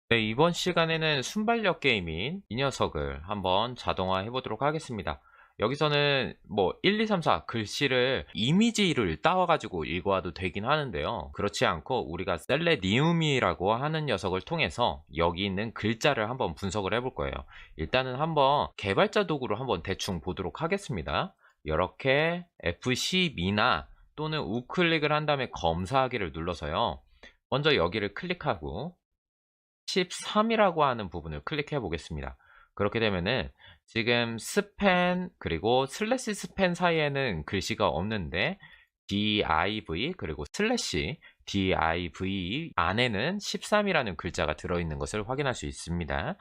네, 이번 시간에는 순발력 게임인 이 녀석을 한번 자동화 해보도록 하겠습니다. 여기서는 뭐 1, 2, 3, 4 글씨를 이미지를 따와가지고 읽어와도 되긴 하는데요. 그렇지 않고 우리가 셀레니움이라고 하는 녀석을 통해서 여기 있는 글자를 한번 분석을 해볼 거예요. 일단은 한번 개발자 도구로 한번 대충 보도록 하겠습니다. 이렇게 F12나 또는 우클릭을 한 다음에 검사하기를 눌러서요. 먼저 여기를 클릭하고 13이라고 하는 부분을 클릭해 보겠습니다. 그렇게 되면은 지금 스팬 그리고 슬래시 스팬 사이에는 글씨가 없는데 div 그리고 슬래시 div 안에는 13이라는 글자가 들어있는 것을 확인할 수 있습니다.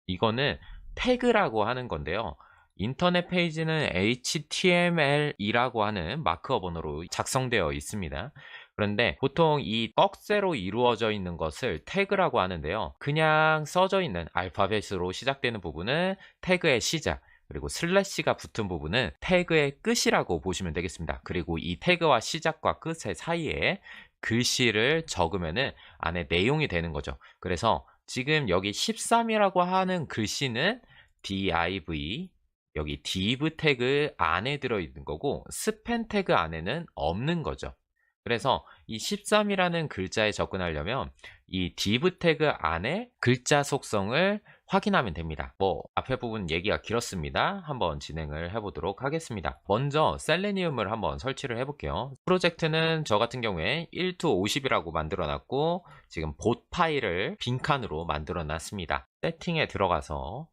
이거는 태그라고 하는 건데요. 인터넷 페이지는 HTML이라고 하는 마크업 언어로 작성되어 있습니다. 그런데 보통 이 떡새로 이루어져 있는 것을 태그라고 하는데요. 그냥 써져 있는 알파벳으로 시작되는 부분은 태그의 시작, 그리고 슬래시가 붙은 부분은 태그의 끝이라고 보시면 되겠습니다. 그리고 이 태그와 시작과 끝의 사이에 글씨를 적으면은 안에 내용이 되는 거죠. 그래서 지금 여기 13이라고 하는 글씨는 div, 여기 div 태그 안에 들어있는 거고 스팬 태그 안에는 없는 거죠. 그래서 이 13이라는 글자에 접근하려면 이 div 태그 안에 글자 속성을 확인하면 됩니다. 뭐 앞에 부분 얘기가 길었습니다. 한번 진행을 해보도록 하겠습니다. 먼저 셀레니움을 한번 설치를 해볼게요. 프로젝트는 저 같은 경우에 1to 50이라고 만들어 놨고 지금 봇 파일을 빈칸으로 만들어 놨습니다. 세팅에 들어가서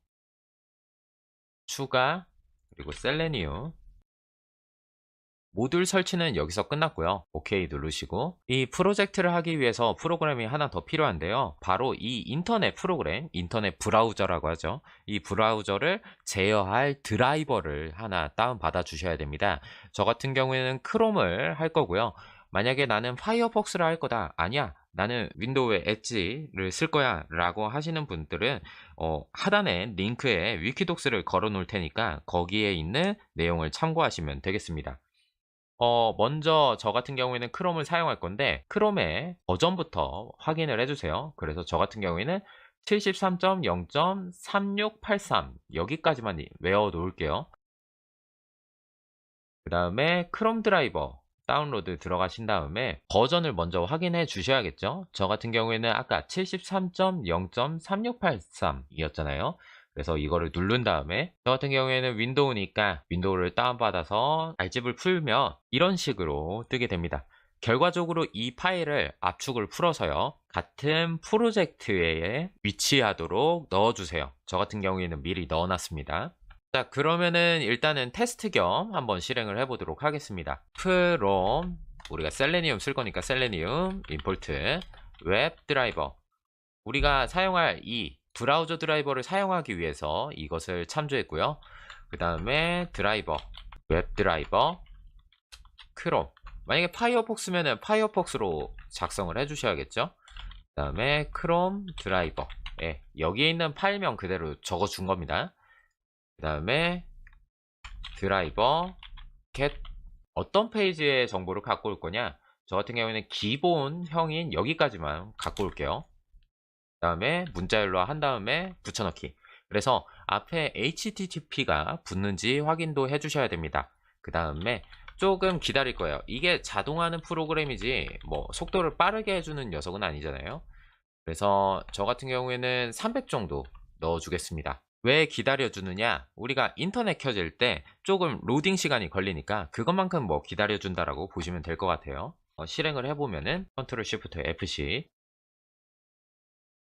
추가 그리고 셀레니움 모듈 설치는 여기서 끝났고요. OK 누르시고 이 프로젝트를 하기 위해서 프로그램이 하나 더 필요한데요. 바로 이 인터넷 프로그램, 인터넷 브라우저라고 하죠. 이 브라우저를 제어할 드라이버를 하나 다운받아 주셔야 됩니다. 저 같은 경우에는 크롬을 할 거고요. 만약에 나는 파이어폭스를 할 거다. 아니야. 나는 윈도우의 엣지를 쓸 거야 라고 하시는 분들은 하단에 링크에 위키독스를 걸어 놓을 테니까 거기에 있는 내용을 참고하시면 되겠습니다. 먼저 저 같은 경우에는 크롬을 사용할 건데 크롬의 버전부터 확인을 해주세요. 그래서 저 같은 경우에는 73.0.3683 여기까지만 외워 놓을게요. 그 다음에 크롬 드라이버 다운로드 들어가신 다음에 버전을 먼저 확인해 주셔야겠죠. 저 같은 경우에는 아까 73.0.3683 이었잖아요. 그래서 이거를 누른 다음에 저 같은 경우에는 윈도우니까 윈도우를 다운받아서 알집을 풀면 이런 식으로 뜨게 됩니다. 결과적으로 이 파일을 압축을 풀어서요. 같은 프로젝트에 위치하도록 넣어주세요. 저 같은 경우에는 미리 넣어놨습니다. 자, 그러면은 일단은 테스트 겸 한번 실행을 해보도록 하겠습니다. from 우리가 셀레니움 쓸 거니까 셀레니움 임포트 웹 드라이버 우리가 사용할 이 브라우저 드라이버를 사용하기 위해서 이것을 참조했고요. 그 다음에 드라이버 웹 드라이버 크롬 만약에 파이어폭스면은 파이어폭스로 작성을 해 주셔야겠죠. 그 다음에 크롬 드라이버 여기에 있는 파일명 그대로 적어 준 겁니다. 그 다음에 드라이버 get 어떤 페이지의 정보를 갖고 올 거냐, 저 같은 경우에는 기본형인 여기까지만 갖고 올게요. 그 다음에 문자열로 한 다음에 붙여넣기. 그래서 앞에 HTTP가 붙는지 확인도 해 주셔야 됩니다. 그 다음에 조금 기다릴 거예요. 이게 자동화하는 프로그램이지 뭐 속도를 빠르게 해주는 녀석은 아니잖아요. 그래서 저 같은 경우에는 300 정도 넣어 주겠습니다. 왜 기다려 주느냐, 우리가 인터넷 켜질 때 조금 로딩 시간이 걸리니까 그것만큼 뭐 기다려 준다라고 보시면 될 것 같아요. 실행을 해보면은 컨트롤 시프트 FC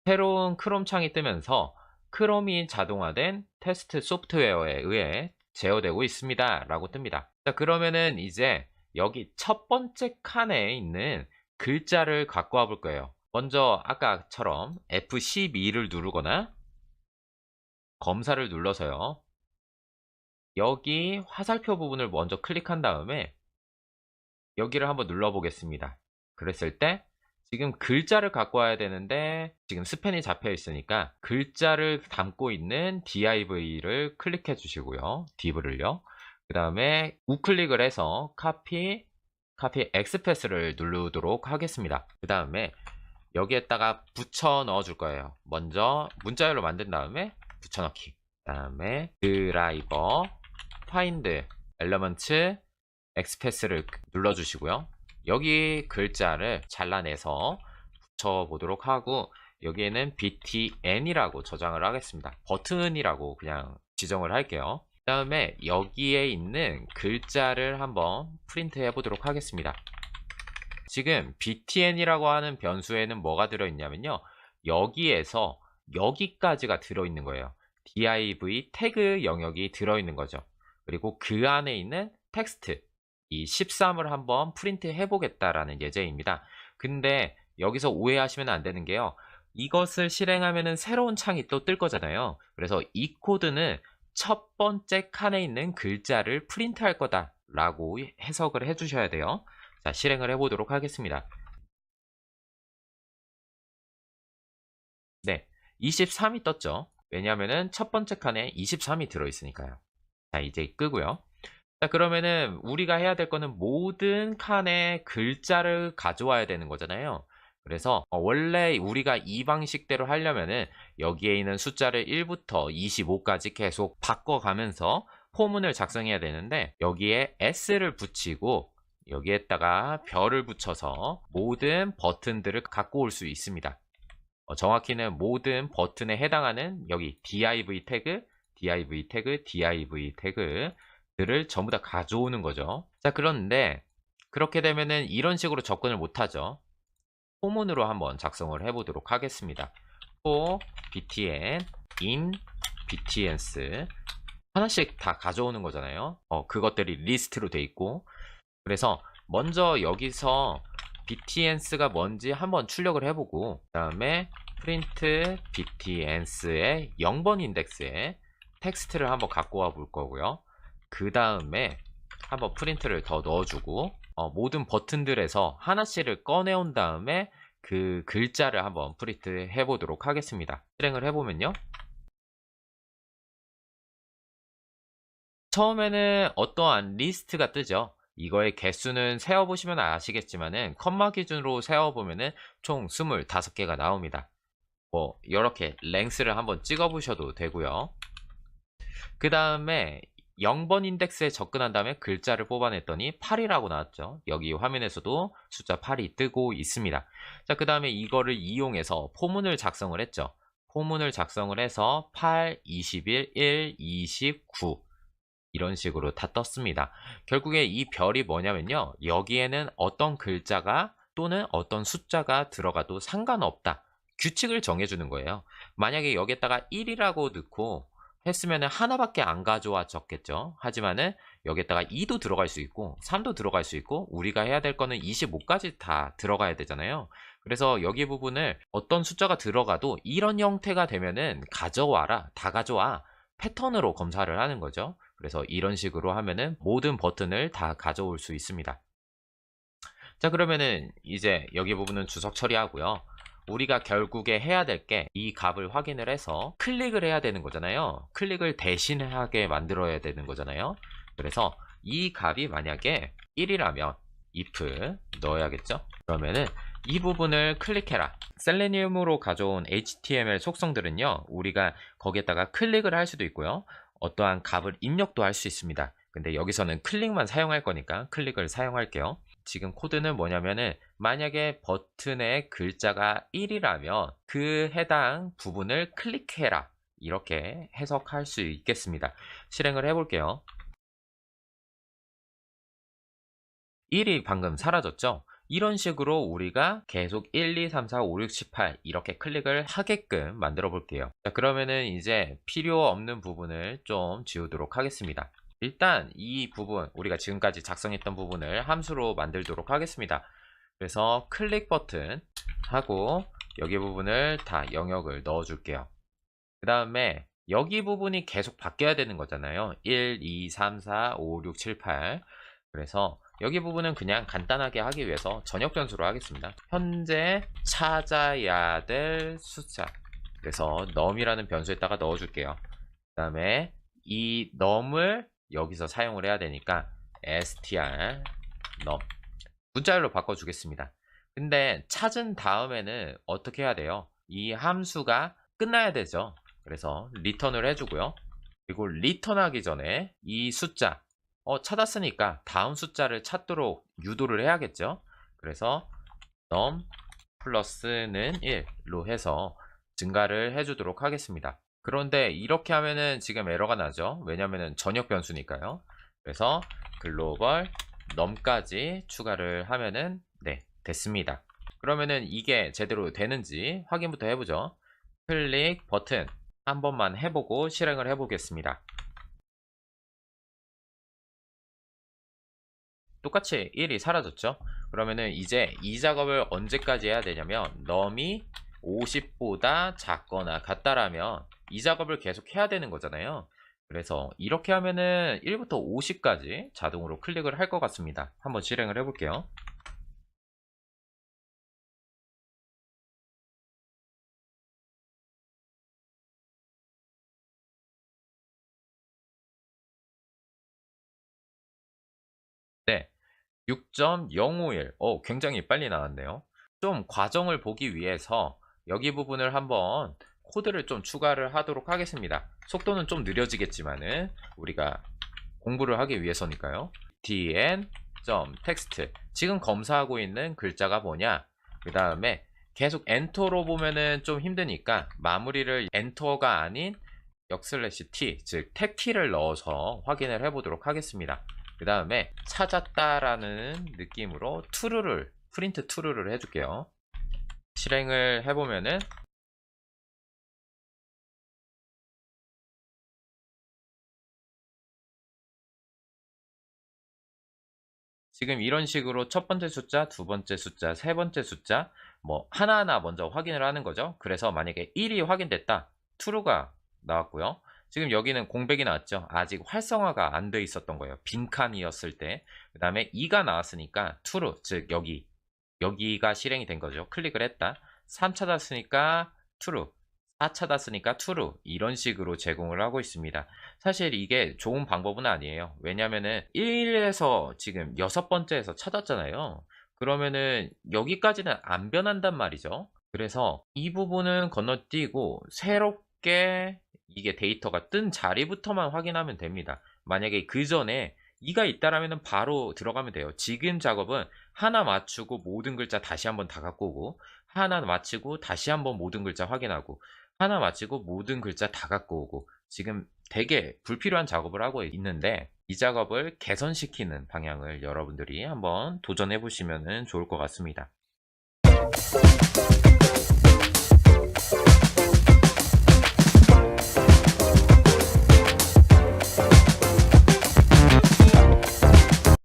새로운 크롬 창이 뜨면서 크롬이 자동화된 테스트 소프트웨어에 의해 제어되고 있습니다 라고 뜹니다. 자, 그러면은 이제 여기 첫 번째 칸에 있는 글자를 갖고 와 볼 거예요. 먼저 아까처럼 F12를 누르거나 검사를 눌러서요. 여기 화살표 부분을 먼저 클릭한 다음에 여기를 한번 눌러 보겠습니다. 그랬을 때 지금 글자를 갖고 와야 되는데 지금 스펜이 잡혀 있으니까 글자를 담고 있는 div를 클릭해 주시고요. div를요. 그 다음에 우클릭을 해서 카피 엑스패스를 누르도록 하겠습니다. 그 다음에 여기에다가 붙여 넣어 줄 거예요. 먼저 문자열로 만든 다음에 붙여 넣기. 그다음에 드라이버 파인드 엘리먼트 엑스패스를 눌러 주시고요. 여기 글자를 잘라내서 붙여 보도록 하고, 여기에는 btn이라고 저장을 하겠습니다. 버튼이라고 그냥 지정을 할게요. 그 다음에 여기에 있는 글자를 한번 프린트 해 보도록 하겠습니다. 지금 btn이라고 하는 변수에는 뭐가 들어있냐면요, 여기에서 여기까지가 들어있는 거예요. div 태그 영역이 들어있는 거죠. 그리고 그 안에 있는 텍스트, 이 13을 한번 프린트 해 보겠다라는 예제입니다. 근데 여기서 오해하시면 안 되는 게요, 이것을 실행하면은 새로운 창이 또 뜰 거잖아요. 그래서 이 코드는 첫 번째 칸에 있는 글자를 프린트 할 거다 라고 해석을 해 주셔야 돼요. 자, 실행을 해 보도록 하겠습니다. 네, 23이 떴죠. 왜냐하면은 첫 번째 칸에 23이 들어있으니까요. 자, 이제 끄고요. 자, 그러면은 우리가 해야 될 거는 모든 칸에 글자를 가져와야 되는 거잖아요. 그래서 원래 우리가 이 방식대로 하려면은 여기에 있는 숫자를 1부터 25까지 계속 바꿔가면서 포문을 작성해야 되는데, 여기에 S를 붙이고 여기에다가 별을 붙여서 모든 버튼들을 갖고 올 수 있습니다. 정확히는 모든 버튼에 해당하는 여기 div 태그, div 태그, div 태그들을 전부 다 가져오는 거죠. 자, 그런데 그렇게 되면은 이런 식으로 접근을 못하죠. 포문으로 한번 작성을 해보도록 하겠습니다. for btn in btns 하나씩 다 가져오는 거잖아요. 그것들이 리스트로 돼 있고, 그래서 먼저 여기서 btns가 뭔지 한번 출력을 해보고, 그 다음에 print btns의 0번 인덱스에 텍스트를 한번 갖고 와 볼 거고요. 그 다음에 한번 프린트를 더 넣어주고, 모든 버튼들에서 하나씩을 꺼내온 다음에 그 글자를 한번 프린트 해보도록 하겠습니다. 실행을 해보면요, 처음에는 어떠한 리스트가 뜨죠. 이거의 개수는 세어보시면 아시겠지만은 컴마 기준으로 세어보면은 총 25개가 나옵니다. 이렇게 랭스를 한번 찍어 보셔도 되고요. 그 다음에 0번 인덱스에 접근한 다음에 글자를 뽑아냈더니 8이라고 나왔죠. 여기 화면에서도 숫자 8이 뜨고 있습니다. 자, 그 다음에 이거를 이용해서 포문을 작성을 했죠. 포문을 작성을 해서 8, 21, 1, 29 이런 식으로 다 떴습니다. 결국에 이 별이 뭐냐면요, 여기에는 어떤 글자가 또는 어떤 숫자가 들어가도 상관없다, 규칙을 정해주는 거예요. 만약에 여기에다가 1이라고 넣고 했으면 하나밖에 안 가져와 졌겠죠. 하지만은 여기에다가 2도 들어갈 수 있고 3도 들어갈 수 있고, 우리가 해야 될 거는 25까지 다 들어가야 되잖아요. 그래서 여기 부분을 어떤 숫자가 들어가도 이런 형태가 되면은 가져와라, 다 가져와, 패턴으로 검사를 하는 거죠. 그래서 이런 식으로 하면은 모든 버튼을 다 가져올 수 있습니다. 자, 그러면은 이제 여기 부분은 주석 처리하고요. 우리가 결국에 해야 될 게 이 값을 확인을 해서 클릭을 해야 되는 거잖아요. 클릭을 대신하게 만들어야 되는 거잖아요. 그래서 이 값이 만약에 1이라면 if 넣어야겠죠. 그러면은 이 부분을 클릭해라. 셀레니움으로 가져온 HTML 속성들은요, 우리가 거기에다가 클릭을 할 수도 있고요, 어떠한 값을 입력도 할 수 있습니다. 근데 여기서는 클릭만 사용할 거니까 클릭을 사용할게요. 지금 코드는 뭐냐면은, 만약에 버튼의 글자가 1이라면 그 해당 부분을 클릭해라, 이렇게 해석할 수 있겠습니다. 실행을 해볼게요. 1이 방금 사라졌죠? 이런 식으로 우리가 계속 1, 2, 3, 4, 5, 6, 7, 8 이렇게 클릭을 하게끔 만들어 볼게요. 자, 그러면은 이제 필요 없는 부분을 좀 지우도록 하겠습니다. 일단 이 부분, 우리가 지금까지 작성했던 부분을 함수로 만들도록 하겠습니다. 그래서 클릭 버튼 하고 여기 부분을 다 영역을 넣어 줄게요. 그 다음에 여기 부분이 계속 바뀌어야 되는 거잖아요. 1, 2, 3, 4, 5, 6, 7, 8. 그래서 여기 부분은 그냥 간단하게 하기 위해서 전역 변수로 하겠습니다. 현재 찾아야 될 숫자. 그래서 num이라는 변수에다가 넣어 줄게요. 그 다음에 이 num을 여기서 사용을 해야 되니까 str num 문자열로 바꿔 주겠습니다. 근데 찾은 다음에는 어떻게 해야 돼요? 이 함수가 끝나야 되죠. 그래서 리턴을 해주고요. 그리고 리턴하기 전에 이 숫자 찾았으니까 다음 숫자를 찾도록 유도를 해야겠죠. 그래서 num 플러스는 1로 해서 증가를 해주도록 하겠습니다. 그런데 이렇게 하면은 지금 에러가 나죠. 왜냐면은 전역 변수니까요. 그래서 글로벌 num까지 추가를 하면은 네, 됐습니다. 그러면은 이게 제대로 되는지 확인부터 해보죠. 클릭 버튼 한 번만 해보고 실행을 해보겠습니다. 똑같이 1이 사라졌죠. 그러면은 이제 이 작업을 언제까지 해야 되냐면 num이 50보다 작거나 같다라면 이 작업을 계속 해야 되는 거잖아요. 그래서 이렇게 하면은 1부터 50까지 자동으로 클릭을 할 것 같습니다. 한번 실행을 해볼게요. 네, 6.051. 굉장히 빨리 나왔네요. 좀 과정을 보기 위해서 여기 부분을 한번 코드를 좀 추가를 하도록 하겠습니다. 속도는 좀 느려지겠지만은 우리가 공부를 하기 위해서니까요. tn.text 지금 검사하고 있는 글자가 뭐냐, 그 다음에 계속 엔터로 보면은 좀 힘드니까 마무리를 엔터가 아닌 역/t 즉 탭키를 넣어서 확인을 해 보도록 하겠습니다. 그 다음에 찾았다라는 느낌으로 true를 프린트 true를 해줄게요. 실행을 해보면은 지금 이런 식으로 첫 번째 숫자, 두 번째 숫자, 세 번째 숫자 뭐 하나하나 먼저 확인을 하는 거죠. 그래서 만약에 1이 확인됐다, true가 나왔고요. 지금 여기는 공백이 나왔죠. 아직 활성화가 안 돼 있었던 거예요. 빈칸이었을 때. 그 다음에 2가 나왔으니까 true, 즉 여기가 실행이 된 거죠. 클릭을 했다. 3 찾았으니까 true, 4 찾았으니까 true, 이런 식으로 제공을 하고 있습니다. 사실 이게 좋은 방법은 아니에요. 왜냐면은 1에서 지금 6번째에서 찾았잖아요. 그러면은 여기까지는 안 변한단 말이죠. 그래서 이 부분은 건너뛰고 새롭게 이게 데이터가 뜬 자리부터만 확인하면 됩니다. 만약에 그 전에 2가 있다라면 바로 들어가면 돼요. 지금 작업은 하나 맞추고 모든 글자 다시 한번 다 갖고 오고, 하나 맞추고 다시 한번 모든 글자 확인하고, 하나 맞추고 모든 글자 다 갖고 오고, 지금 되게 불필요한 작업을 하고 있는데 이 작업을 개선시키는 방향을 여러분들이 한번 도전해 보시면 좋을 것 같습니다.